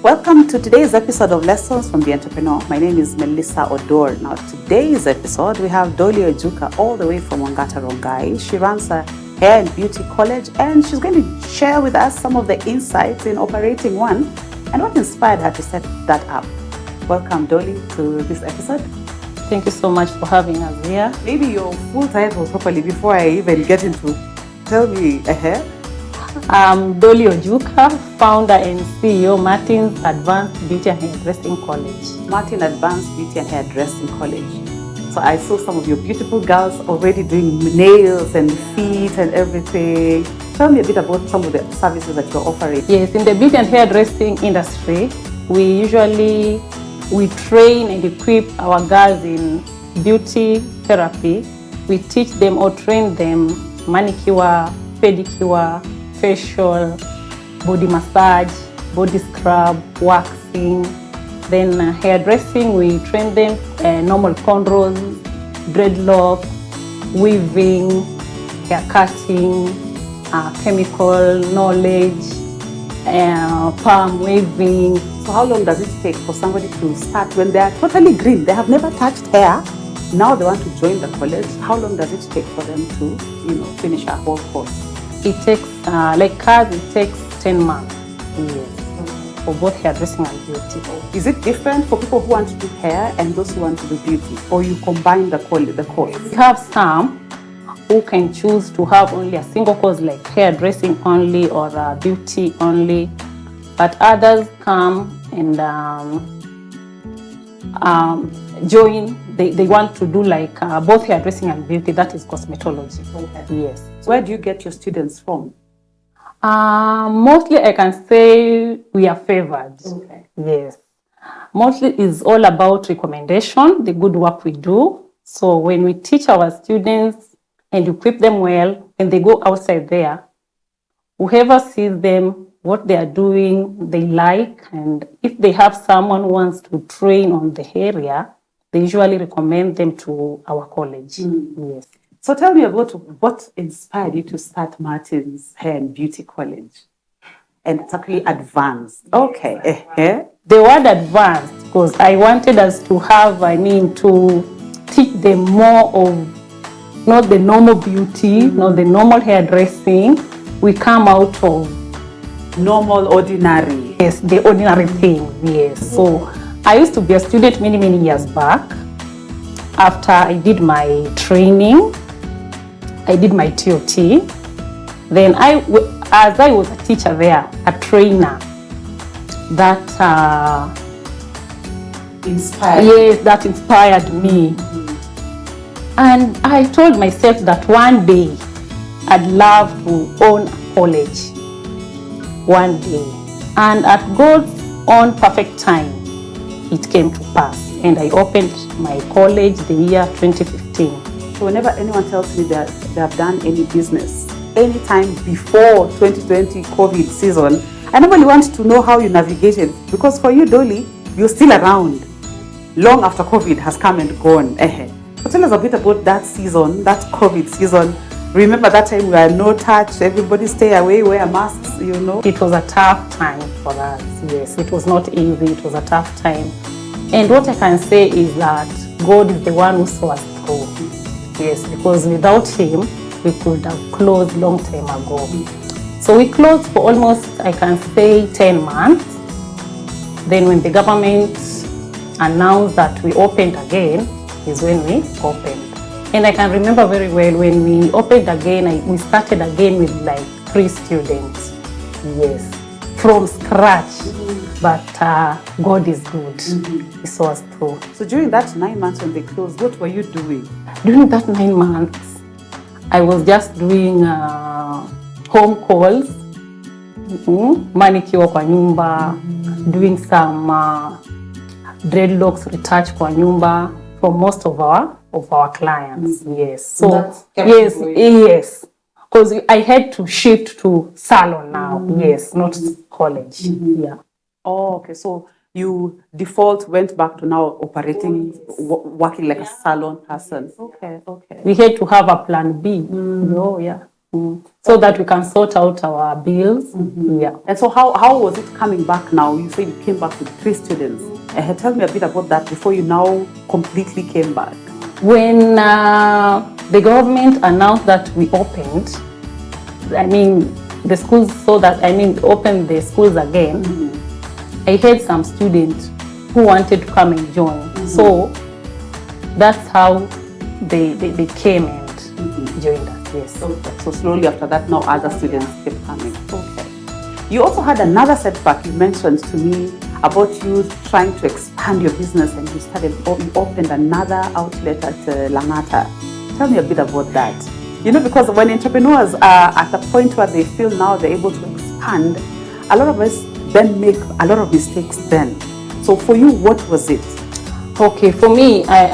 Welcome to today's episode of Lessons from the Entrepreneur. My name is Melissa Odor. Now, today's episode, we have Dolly Ojuka all the way from Wangata Rongai. She runs a hair and beauty college, and she's going to share with us some of the insights in operating one and what inspired her to set that up. Welcome, Dolly, to this episode. Thank you so much for having us here. Maybe your full title properly before I even get into. Tell me ahead. I'm Dolly Ojuka, founder and CEO, Martin's Advanced Beauty and Hairdressing College. Martin Advanced Beauty and Hairdressing College. So I saw some of your beautiful girls already doing nails and feet and everything. Tell me a bit about some of the services that you're offering. Yes, in the beauty and hairdressing industry, we train and equip our girls in beauty therapy. We teach them or train them manicure, pedicure, facial, body massage, body scrub, waxing. Then hairdressing, we train them normal cornrows, dreadlocks, weaving, hair cutting, chemical knowledge, palm weaving. So how long does it take for somebody to start when they are totally green? They have never touched hair. Now they want to join the college. How long does it take for them to, finish a whole course? It takes, like cars, it takes 10 months. Yes. For both hairdressing and beauty. Is it different for people who want to do hair and those who want to do beauty? Or you combine the course? We have some who can choose to have only a single course like hairdressing only or beauty only. But others come and join. They want to do like both hairdressing and beauty. That is cosmetology. Okay. Yes. Where do you get your students from? Mostly I can say we are favored. Okay. Yes. Mostly it's all about recommendation, the good work we do. So when we teach our students and equip them well, and they go outside there, whoever sees them, what they are doing, they like, and if they have someone who wants to train on the area, they usually recommend them to our college. Yes. So tell me about what inspired you to start Martin's Hair and Beauty College. And it's actually advanced. Okay. The word advanced, because I wanted us to have, to teach them more of not the normal beauty, not the normal hairdressing. We come out of normal, ordinary. Yes, the ordinary thing, yes. So I used to be a student many, many years back. After I did my training, I did my TOT. Then as I was a teacher there, a trainer, that inspired. Yes, that inspired me. And I told myself that one day I'd love to own a college. One day. And at God's own perfect time, it came to pass. And I opened my college the year 2015. So whenever anyone tells me that they have done any business, anytime before 2020 COVID season, I normally want to know how you navigated. Because for you, Dolly, you're still around long after COVID has come and gone. So tell us a bit about that season, that COVID season. Remember that time we had no touch, everybody stay away, wear masks, It was a tough time for us, yes. It was not easy, it was a tough time. And what I can say is that God is the one who saw us through. Yes, because without Him, we could have closed long time ago. So we closed for almost, I can say, 10 months. Then when the government announced that we opened again, is when we opened. And I can remember very well when we opened again, we started again with like 3 students. Yes, from scratch. But God is good. He saw us through. So during that 9 months when they closed, what were you doing? During that 9 months, I was just doing home calls, manicure kwa nyumba, doing some dreadlocks retouch kwa nyumba for most of our clients. Yes. So yes. Because I had to shift to salon now. Yes, not college. Yeah. Oh, okay. So you went back to now operating, working like a salon person. Okay. We had to have a plan B. Yeah. so that we can sort out our bills. Yeah. And so how was it coming back now? You said you came back with 3 students. Tell me a bit about that before you now completely came back. When the government announced that we opened, the schools, opened the schools again, I had some students who wanted to come and join. So that's how they came and joined us. Yes. Okay. So slowly after that, now other students kept coming. Okay. You also had another setback. You mentioned to me about you trying to expand your business, and you opened another outlet at Langata. Tell me a bit about that. Because when entrepreneurs are at a point where they feel now they're able to expand, a lot of us then make a lot of mistakes then. So for you, what was it? Okay, for me, I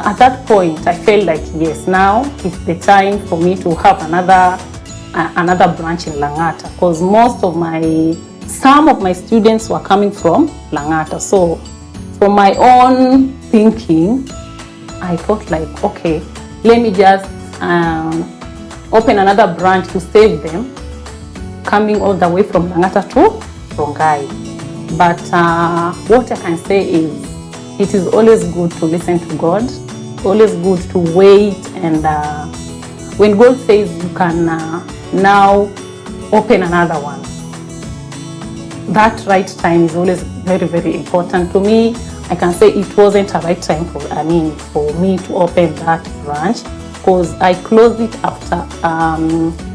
at that point, I felt like, yes, now is the time for me to have another branch in Langata, because some of my students were coming from Langata. So from my own thinking, I thought like, okay, let me just open another branch to save them coming all the way from Langata to Rongai. But what I can say is, it is always good to listen to God, always good to wait, and when God says you can now open another one, that right time is always very, very important. To me, I can say it wasn't a right time for me to open that branch, because I closed it after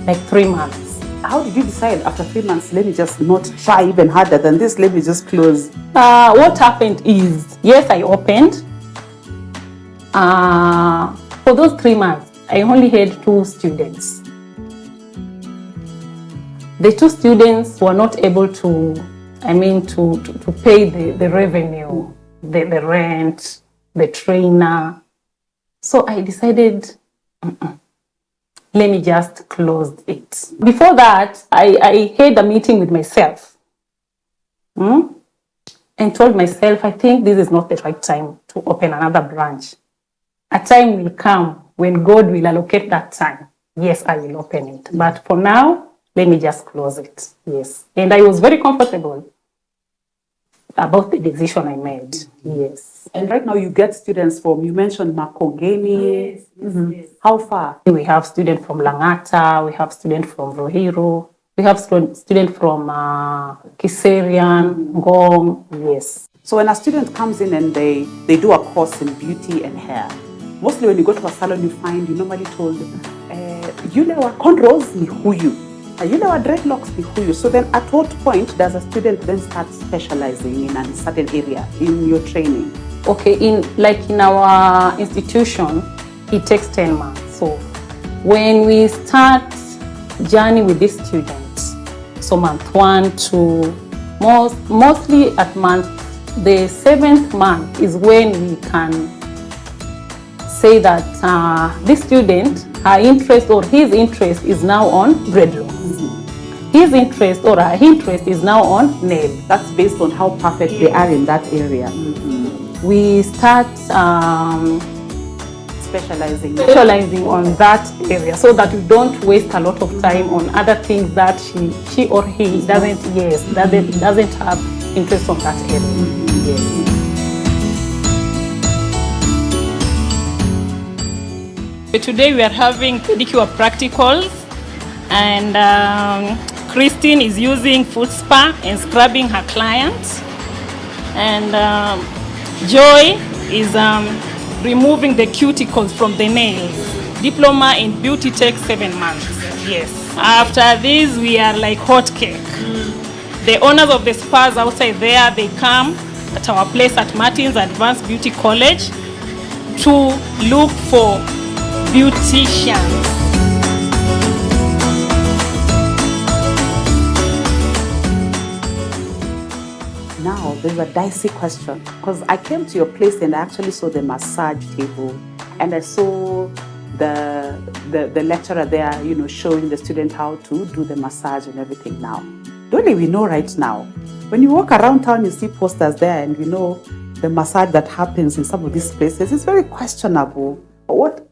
like 3 months. How did you decide after 3 months, let me just not try even harder than this, let me just close? What happened is, yes, I opened. For those 3 months, I only had 2 students. The 2 students were not able to pay the revenue, the rent, the trainer. So I decided, let me just close it. Before that, I had a meeting with myself and told myself, I think this is not the right time to open another branch. A time will come when God will allocate that time. Yes, I will open it. But for now, let me just close it. Yes. And I was very comfortable about the decision I made. Yes. And right now you get students from, you mentioned Makongeni. Yes. How far? We have students from Langata, we have students from Rohiro, we have students from Kiserian, Ngong, yes. So when a student comes in and they do a course in beauty and hair, mostly when you go to a salon, you find you normally told, yule wa cornrows ni huyu, yule wa dreadlocks ni huyu. So then at what point does a student then start specializing in a certain area in your training? Okay, in our institution, it takes 10 months. So when we start journey with these students, so month 1 to mostly at month, the 7th month is when we can say that this student, her interest or his interest is now on dreadlocks. His interest or her interest is now on nail. That's based on how perfect they are in that area. We start specializing on that area, so that we don't waste a lot of time on other things that she or he doesn't have interest on that area. Yes. Today we are having pedicure practicals, and Christine is using foot spa and scrubbing her clients, and Joy is removing the cuticles from the nails. Diploma in beauty takes 7 months. Yes. After this, we are like hot cake. The owners of the spas outside there, they come at our place at Martin's Advanced Beauty College to look for beauticians. Now, there's a dicey question, because I came to your place and I actually saw the massage table, and I saw the lecturer there, showing the student how to do the massage and everything. Now, Dolly, we know right now, when you walk around town, you see posters there, and we know the massage that happens in some of these places is very questionable. What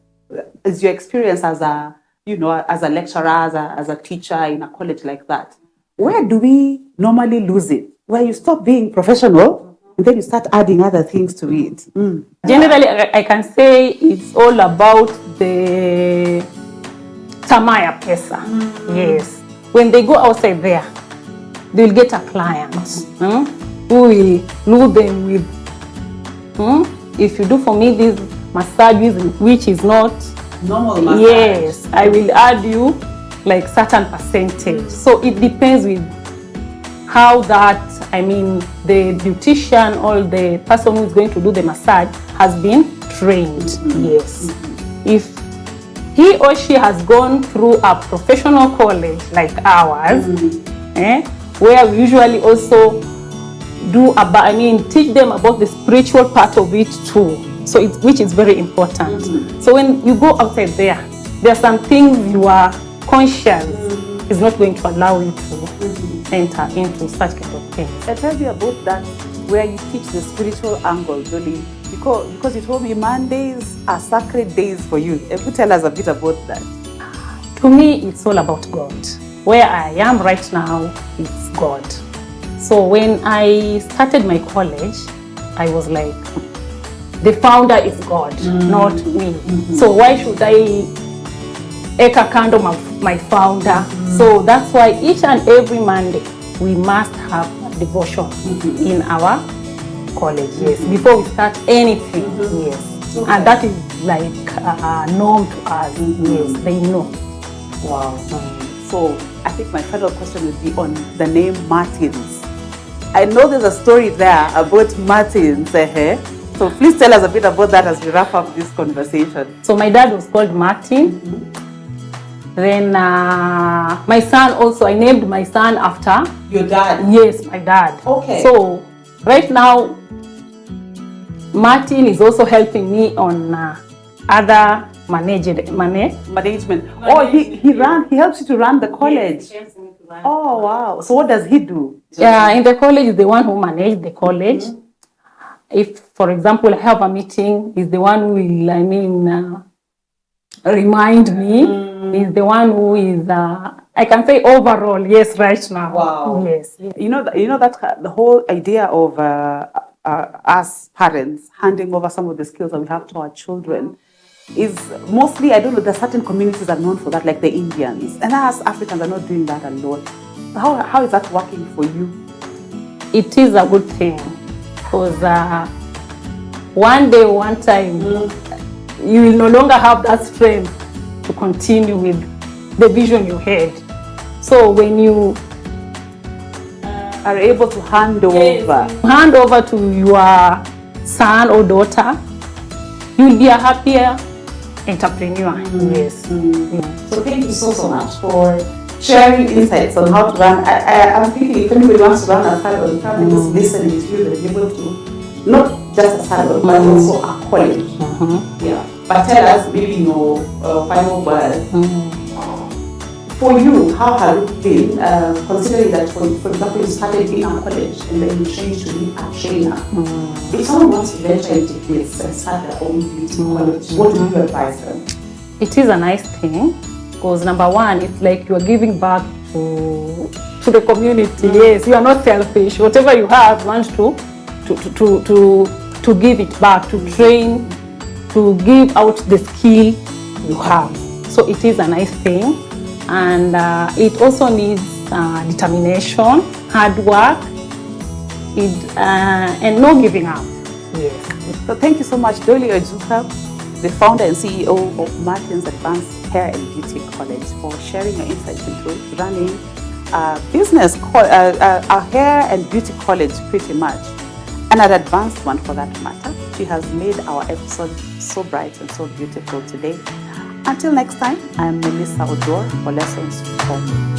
is your experience as a as a lecturer, as a teacher in a college like that, where do we normally lose it? Where you stop being professional and then you start adding other things to it. Generally, I can say it's all about the Tamaya Pesa. Yes. When they go outside there, they'll get a client who will lure them with, if you do for me this massages, which is not normal massage. Yes, I will add you like certain percentage. So it depends with how that, the beautician or the person who is going to do the massage has been trained. Yes. If he or she has gone through a professional college like ours, where we usually also do teach them about the spiritual part of it too. So which is very important. So when you go outside there are some things your conscience is not going to allow you to enter into such kind of things. I tell you about that, where you teach the spiritual angle, Dolly, because you told me Mondays are sacred days for you. If you tell us a bit about that. To me, it's all about God. Where I am right now, it's God. So when I started my college, I was like, the founder is God, not me. So why should I take a candle of my founder? So that's why each and every Monday, we must have devotion in our college, yes, before we start anything, yes. And that is like norm to us, yes, they know. Wow. So I think my final question would be on the name Martins. I know there's a story there about Martins. So please tell us a bit about that as we wrap up this conversation. So my dad was called Martin. Then my son also, I named my son after. Your dad? Yes, my dad. Okay. So right now, Martin is also helping me on other management. Oh, he helps you to run the college. Yes, oh, wow. So what does he do? Yeah, in the college is the one who manages the college. If, for example, I have a meeting, he's the one who will, remind me. He's the one who is, I can say overall, yes, right now. Wow. Yes. You know that the whole idea of us parents handing over some of the skills that we have to our children is mostly, I don't know, there's certain communities are known for that, like the Indians. And us Africans are not doing that a lot. How is that working for you? It is a good thing. Because one day, one time, you will no longer have that strength to continue with the vision you had. So when you are able to hand over to your son or daughter, you'll be a happier entrepreneur. Yes. So thank you so much for sharing insights on how to run. I'm thinking if anybody wants to run a salon, probably just listening to you, they'll be able to, not just a salon, but also a college. Yeah. But tell us maybe your final word. For you, how has it been, considering that, for example, you started in a college and then you changed to be a trainer? If someone wants to venture into this and start their own beauty college, what would you advise them? It is a nice thing. Because number one, it's like you are giving back to the community. Yes, you are not selfish. Whatever you have, you want to give it back, to train, to give out the skill you have. So it is a nice thing, and it also needs determination, hard work, and no giving up. Yes. So thank you so much, Dolly Ojuka, the founder and CEO of Martin's Advanced Hair and Beauty College, for sharing your insights into running a business, a hair and beauty college pretty much, and an advanced one for that matter. She has made our episode so bright and so beautiful today. Until next time, I'm Melissa Odor for Lessons from